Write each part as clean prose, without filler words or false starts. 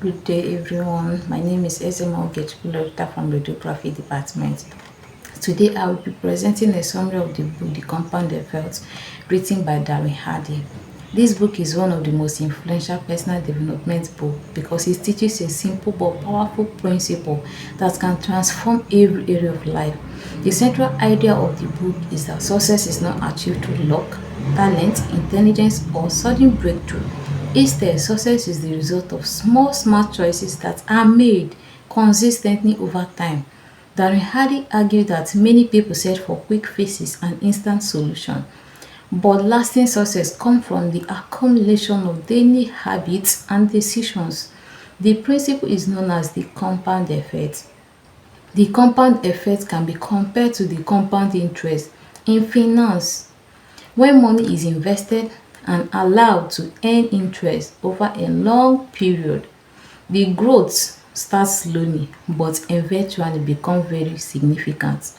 Good day, everyone. My name is Ezema Ogechipulota from Radiography Department. Today, I will be presenting a summary of the book The Compound Effect, written by Darren Hardy. This book is one of the most influential personal development books because it teaches a simple but powerful principle that can transform every area of life. The central idea of the book is that success is not achieved through luck, talent, intelligence, or sudden breakthrough. Instead, success is the result of small, smart choices that are made consistently over time. Darren Hardy argued that many people search for quick fixes and instant solutions, but lasting success comes from the accumulation of daily habits and decisions. The principle is known as the compound effect. The compound effect can be compared to the compound interest in finance. When money is invested and allowed to earn interest over a long period, the growth starts slowly but eventually becomes very significant.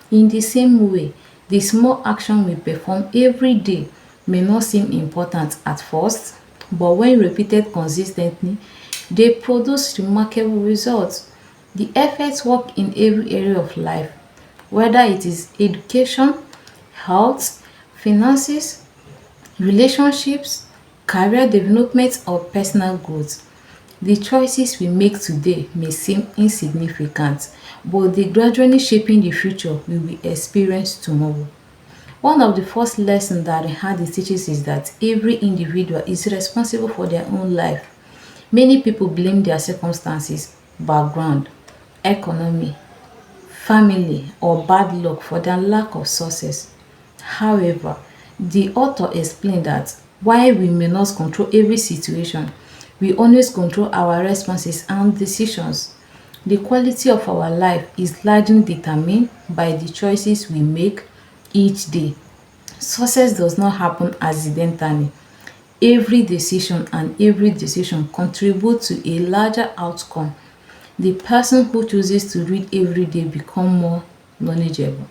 In the same way, the small action we perform every day may not seem important at first, but when repeated consistently, they produce remarkable results. The effects work in every area of life, whether it is education, health, finances, relationships, career development, or personal growth. The choices we make today may seem insignificant, but they gradually shaping the future we will experience tomorrow. One of the first lessons that Hardy teaches is that every individual is responsible for their own life. Many people blame their circumstances, background, economy, family, or bad luck for their lack of success. However, the author explained that while we may not control every situation, we always control our responses and decisions. The quality of our life is largely determined by the choices we make each day. Success does not happen accidentally. Every decision contributes to a larger outcome. The person who chooses to read every day become more knowledgeable.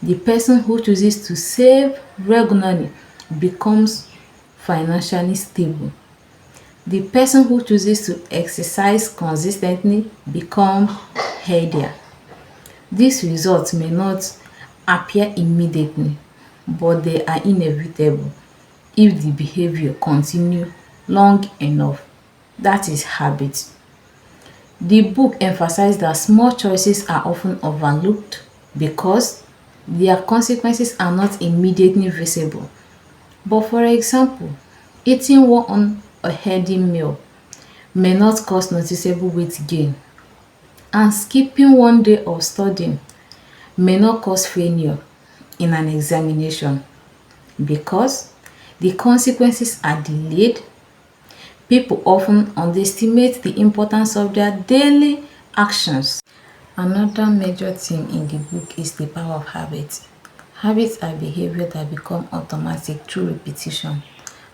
The person who chooses to save regularly becomes financially stable. The person who chooses to exercise consistently becomes healthier. These results may not appear immediately, but they are inevitable if the behavior continue long enough. That is habit. The book emphasized that small choices are often overlooked because their consequences are not immediately visible. But for example, eating one unhealthy meal may not cause noticeable weight gain, and skipping one day of studying may not cause failure in an examination because the consequences are delayed. People often underestimate the importance of their daily actions. Another major theme in the book is the power of habits. Habits are behavior that become automatic through repetition.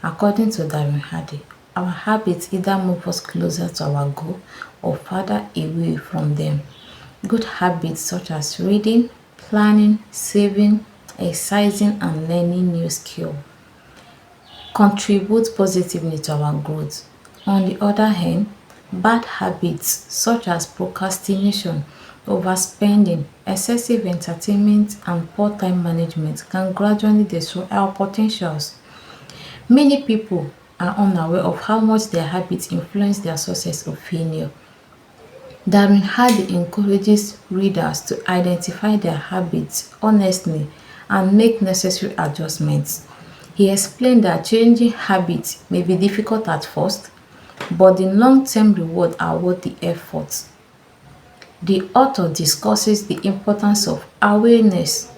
According to Darren Hardy, our habits either move us closer to our goal or farther away from them. Good habits such as reading, planning, saving, exercising, and learning new skills contribute positively to our growth. On the other hand, bad habits such as procrastination, overspending, excessive entertainment, and poor time management can gradually destroy our potentials. Many people are unaware of how much their habits influence their success or failure. Darren Hardy encourages readers to identify their habits honestly and make necessary adjustments. He explained that changing habits may be difficult at first, but the long-term rewards are worth the effort. The author discusses the importance of awareness.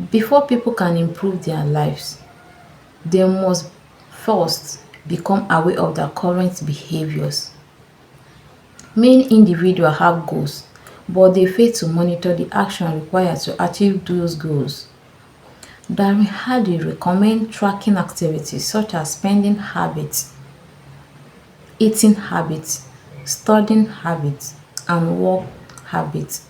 Before people can improve their lives, they must first become aware of their current behaviors. Many individuals have goals, but they fail to monitor the action required to achieve those goals. Darren Hardy recommends tracking activities such as spending habits, eating habits, studying habits, and work habits.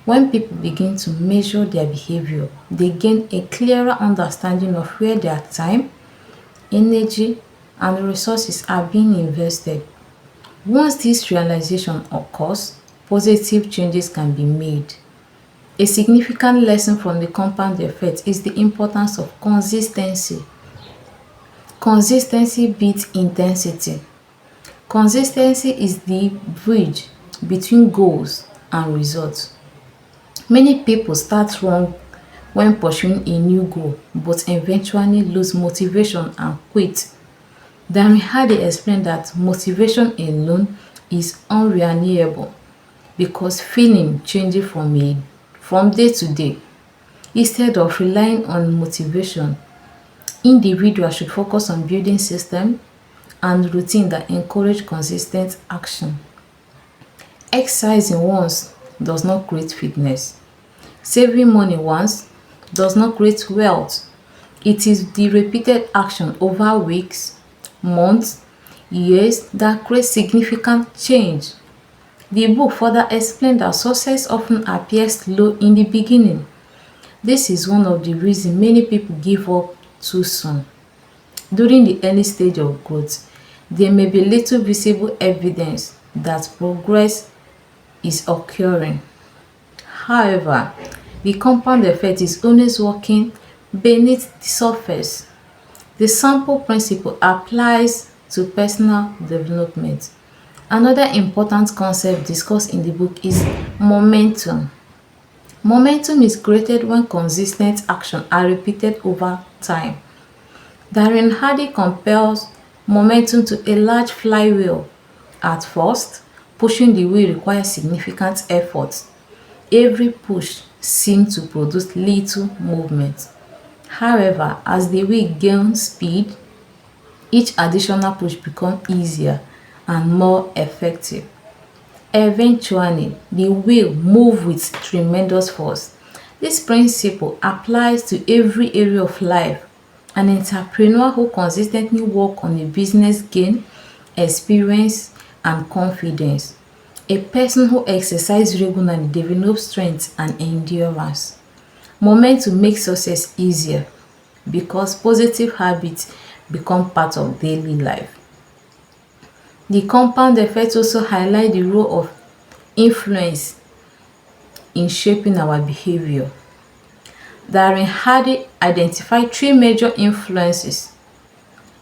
When people begin to measure their behavior, they gain a clearer understanding of where their time, energy, and resources are being invested. Once this realization occurs, positive changes can be made. A significant lesson from the compound effect is the importance of consistency. Consistency beats intensity. Consistency is the bridge between goals and results. Many people start wrong when pursuing a new goal but eventually lose motivation and quit. Darren Hardy explained that motivation alone is unreliable because feeling changes from day to day. Instead of relying on motivation, individuals should focus on building systems and routine that encourage consistent action. Exercising once does not create fitness. Saving money once does not create wealth. It is the repeated action over weeks, months, years that creates significant change. The book further explained that success often appears slow in the beginning. This is one of the reasons many people give up too soon. During the early stage of growth, there may be little visible evidence that progress is occurring. However, the compound effect is always working beneath the surface. The sample principle applies to personal development. Another important concept discussed in the book is momentum. Momentum is created when consistent actions are repeated over time. Darren Hardy compares momentum to a large flywheel. At first, pushing the wheel requires significant effort. Every push seems to produce little movement. However, as the wheel gains speed, each additional push becomes easier and more effective. Eventually, the wheel moves with tremendous force. This principle applies to every area of life. An entrepreneur who consistently works on a business gain experience and confidence. A person who exercises regularly develops strength and endurance. Momentum makes success easier because positive habits become part of daily life. The compound effect also highlights the role of influence in shaping our behavior. Darren Hardy identified three major influences: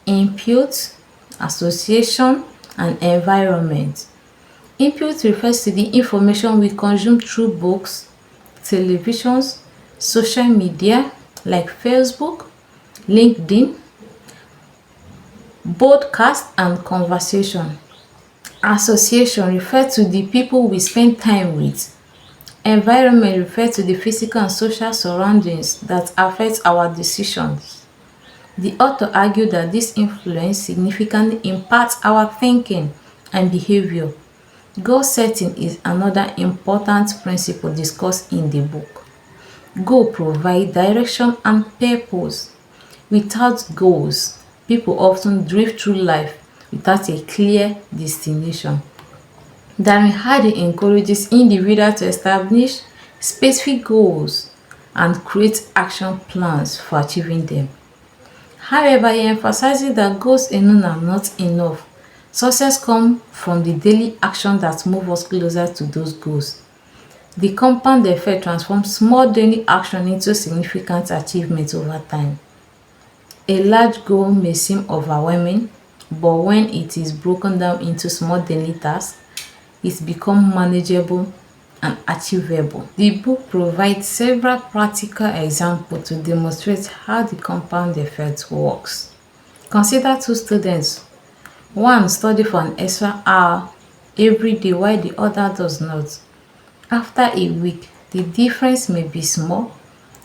input, association, and environment. Input refers to the information we consume through books, televisions, social media like Facebook, LinkedIn, podcast, and conversation. Association refers to the people we spend time with. Environment refers to the physical and social surroundings that affect our decisions. The author argued that this influence significantly impacts our thinking and behavior. Goal setting is another important principle discussed in the book. Goals provide direction and purpose. Without goals, people often drift through life without a clear destination. Darren Hardy encourages individuals to establish specific goals and create action plans for achieving them. However, he emphasizes that goals alone are not enough. Success comes from the daily action that move us closer to those goals. The compound effect transforms small daily action into significant achievements over time. A large goal may seem overwhelming, but when it is broken down into small daily tasks, it becomes manageable and achievable. The book provides several practical examples to demonstrate how the compound effect works. Consider two students. One studies for an extra hour every day while the other does not. After a week, the difference may be small.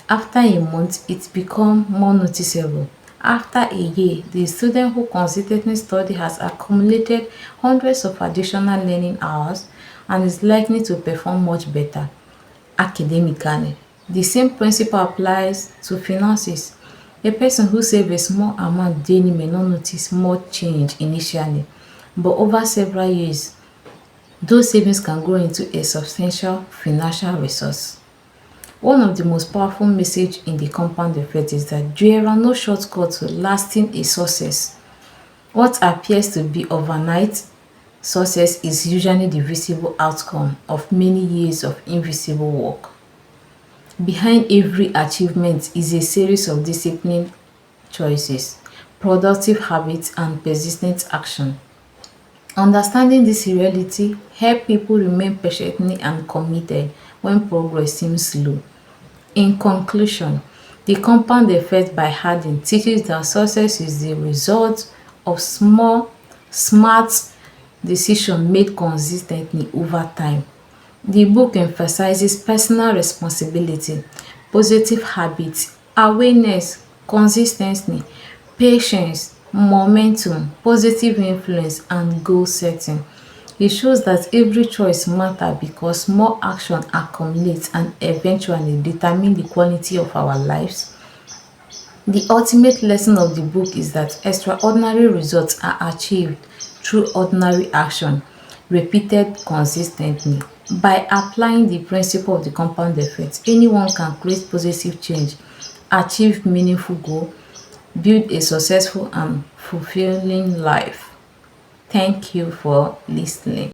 After a month, it becomes more noticeable. After a year, the student who consistently studies has accumulated hundreds of additional learning hours and is likely to perform much better academically. The same principle applies to finances. A person who saves a small amount daily may not notice much change initially, but over several years, those savings can grow into a substantial financial resource. One of the most powerful messages in the compound effect is that there are no shortcuts to lasting a success. What appears to be overnight Success is usually the visible outcome of many years of invisible work. Behind every achievement is a series of disciplined choices, productive habits, and persistent action. Understanding this reality help people remain patiently and committed when progress seems slow. In conclusion, the compound effect by Harding teaches that success is the result of small, smart decisions made consistently over time. The book emphasizes personal responsibility, positive habits, awareness, consistency, patience, momentum, positive influence, and goal setting. It shows that every choice matters because small action accumulates and eventually determine the quality of our lives. The ultimate lesson of the book is that extraordinary results are achieved through ordinary action, repeated consistently. By applying the principle of the compound effect, anyone can create positive change, achieve meaningful goal, build a successful and fulfilling life. Thank you for listening.